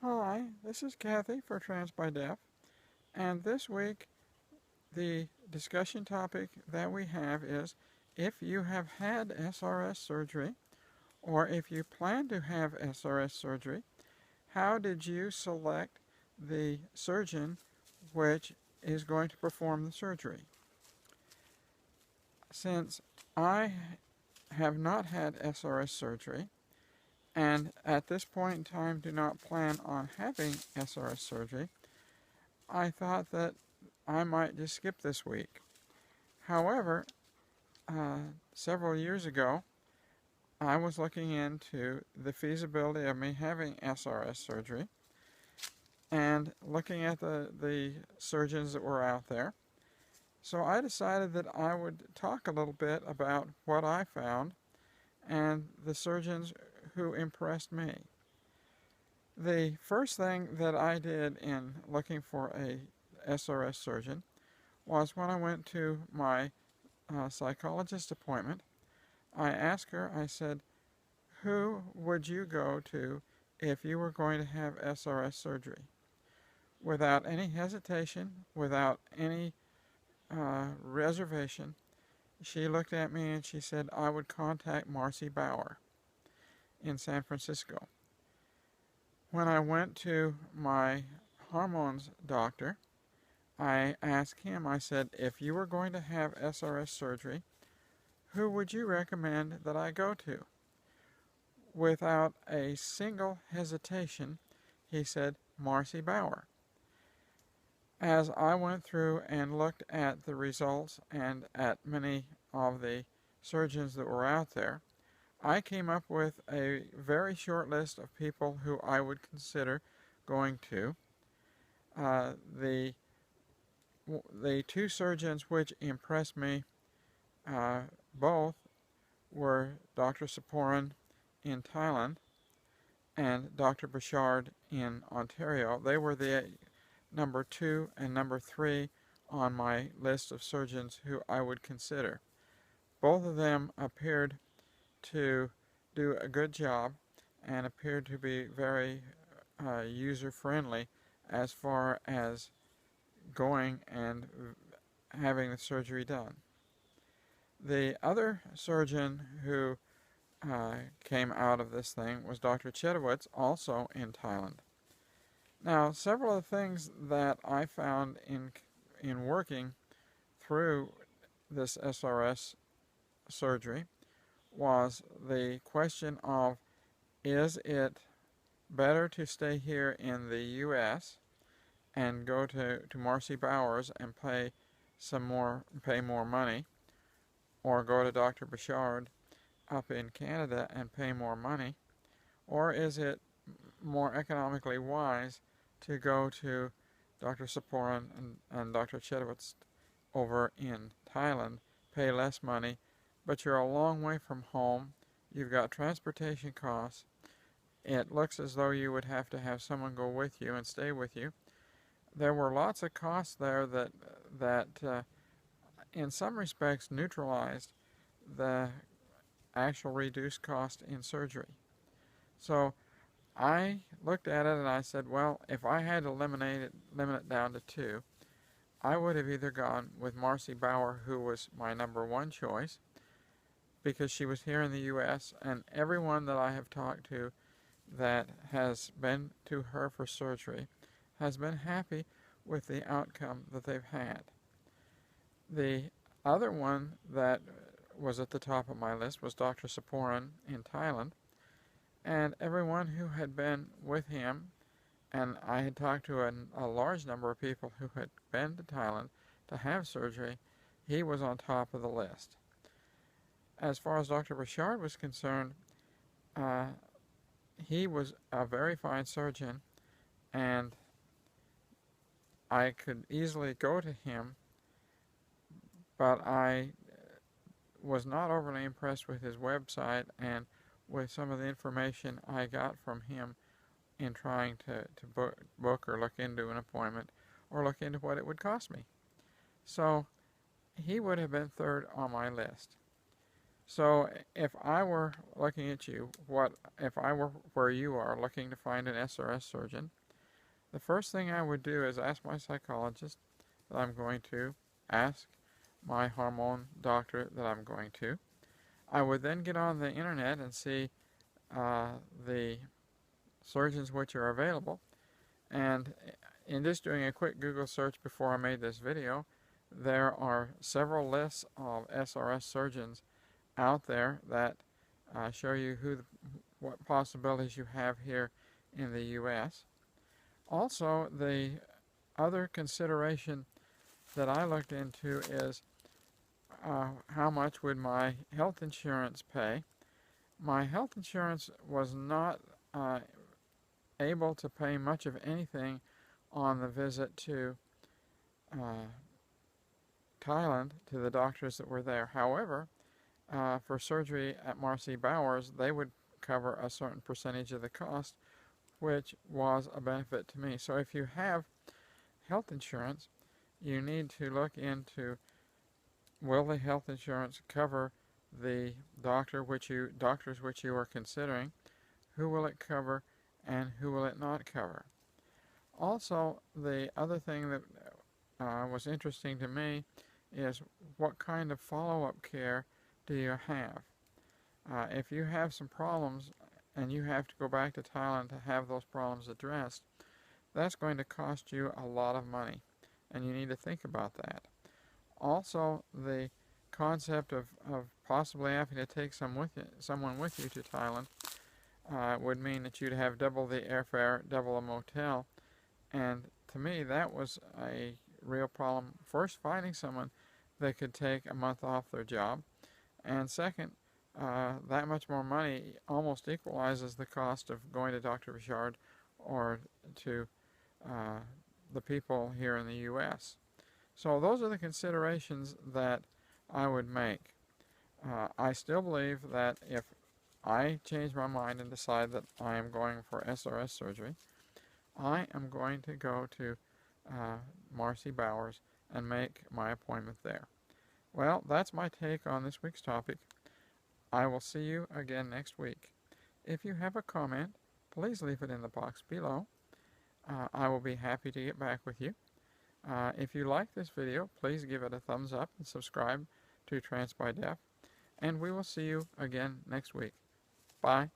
Hi, this is Cathy for TransByDef, and this week the discussion topic that we have is if you have had SRS surgery or if you plan to have SRS surgery, how did you select the surgeon which is going to perform the surgery? Since I have not had SRS surgery, and at this point in time do not plan on having SRS surgery, I thought that I might just skip this week. However, several years ago, I was looking into the feasibility of me having SRS surgery and looking at the surgeons that were out there. So I decided that I would talk a little bit about what I found and the surgeons who impressed me. The first thing that I did in looking for a SRS surgeon was when I went to my psychologist appointment. I asked her, I said, who would you go to if you were going to have SRS surgery? Without any hesitation, without any reservation, she looked at me and she said, I would contact Marcy Bauer in San Francisco. When I went to my hormones doctor, I asked him, I said, if you were going to have SRS surgery, who would you recommend that I go to? Without a single hesitation, he said, Marcy Bauer. As I went through and looked at the results and at many of the surgeons that were out there, I came up with a very short list of people who I would consider going to. The two surgeons which impressed me both were Dr. Saporan in Thailand and Dr. Bouchard in Ontario. They were the number 2 and number 3 on my list of surgeons who I would consider. Both of them appeared to do a good job and appeared to be very user-friendly as far as going and having the surgery done. The other surgeon who came out of this thing was Dr. Chetowitz, also in Thailand. Now, several of the things that I found in working through this SRS surgery was the question of, is it better to stay here in the U.S. and go to Marcy Bowers and pay more money, or go to Dr. Bouchard up in Canada and pay more money, or is it more economically wise to go to Dr. Saporan and Dr. Chetowitz over in Thailand, pay less money, but you're a long way from home, you've got transportation costs, it looks as though you would have to have someone go with you and stay with you. There were lots of costs there that in some respects neutralized the actual reduced cost in surgery. So I looked at it and I said, well, if I had to limit it down to 2, I would have either gone with Marcy Bauer, who was my number 1 choice, because she was here in the U.S., and everyone that I have talked to that has been to her for surgery has been happy with the outcome that they've had. The other one that was at the top of my list was Dr. Saporan in Thailand, and everyone who had been with him, and I had talked to a large number of people who had been to Thailand to have surgery, he was on top of the list. As far as Dr. Bouchard was concerned, he was a very fine surgeon, and I could easily go to him, but I was not overly impressed with his website and with some of the information I got from him in trying to book or look into an appointment or look into what it would cost me. So he would have been 3rd on my list. So if I were looking at you, if I were where you are looking to find an SRS surgeon, the first thing I would do is ask my psychologist that I'm going to, ask my hormone doctor that I'm going to. I would then get on the internet and see the surgeons which are available, and in just doing a quick Google search before I made this video, there are several lists of SRS surgeons out there that show you what possibilities you have here in the U.S. Also, the other consideration that I looked into is how much would my health insurance pay. My health insurance was not able to pay much of anything on the visit to Thailand to the doctors that were there. However, for surgery at Marcy Bowers, they would cover a certain percentage of the cost, which was a benefit to me. So if you have health insurance, you need to look into, will the health insurance cover the doctors which you are considering, who will it cover, and who will it not cover. Also, the other thing that was interesting to me is what kind of follow-up care do you have. If you have some problems and you have to go back to Thailand to have those problems addressed, that's going to cost you a lot of money, and you need to think about that. Also, the concept of possibly having to take someone with you to Thailand would mean that you'd have double the airfare, double a motel, and to me that was a real problem. First, finding someone that could take a month off their job, and second, that much more money almost equalizes the cost of going to Dr. Richard or to the people here in the U.S. So those are the considerations that I would make. I still believe that if I change my mind and decide that I am going for SRS surgery, I am going to go to Marcy Bowers and make my appointment there. Well, that's my take on this week's topic. I will see you again next week. If you have a comment, please leave it in the box below. I will be happy to get back with you. If you like this video, please give it a thumbs up and subscribe to TransByDef. And we will see you again next week. Bye.